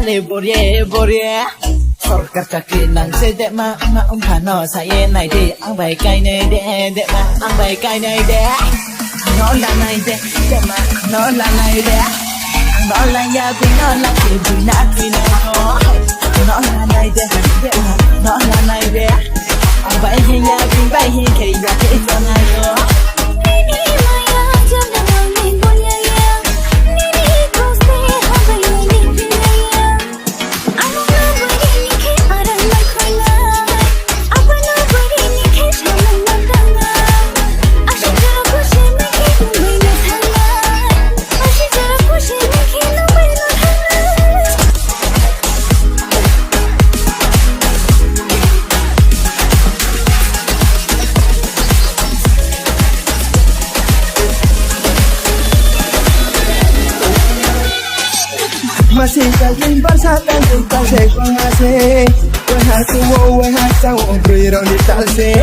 le borie Sorkar cakri nang sedek ma umpano saya nai de ang bai kai nei de ma ang bai kai nei de no la nai de ma no la nai de no la ya bi no la ki bi na ki no la nai de ma no la nai de ang bai hin ya bi bai hin ke ya ke so na yo Masih kagin bersatan kita sekolah Wahai tuwo wahai tawo biro di talse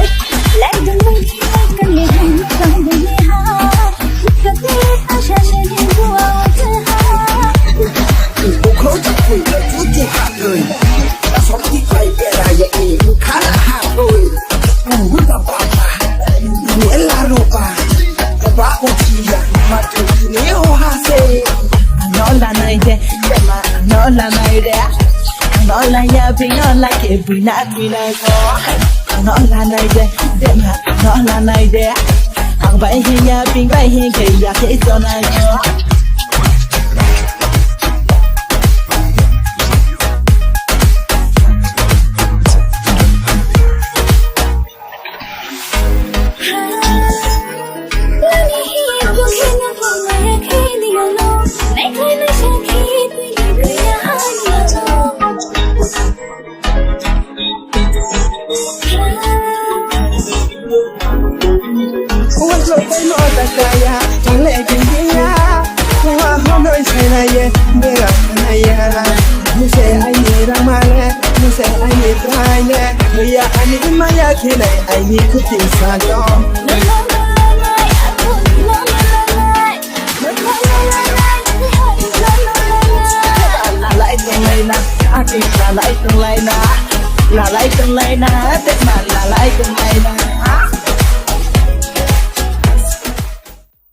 Lagi mungkin lihat kamu lihat Ketika saya dua wajah Kau tak punya cuci hati Tak seperti kaya beraya ini Kalah hati Udah apa Ini larupa Sebab usia Mati ini ohase no la nai de ma no la nai de no la ya bi no la ke bi na ki na ko no la nai de ma no la nai de ang bai hin ya bi bai hin ke ya ke so na yo Kaya, ang legend niya Kung ako no'y sinaye, berang kanaya Muse ay niramale, muse ay nitraine Kaya anin mayakinay ay nikutin sa to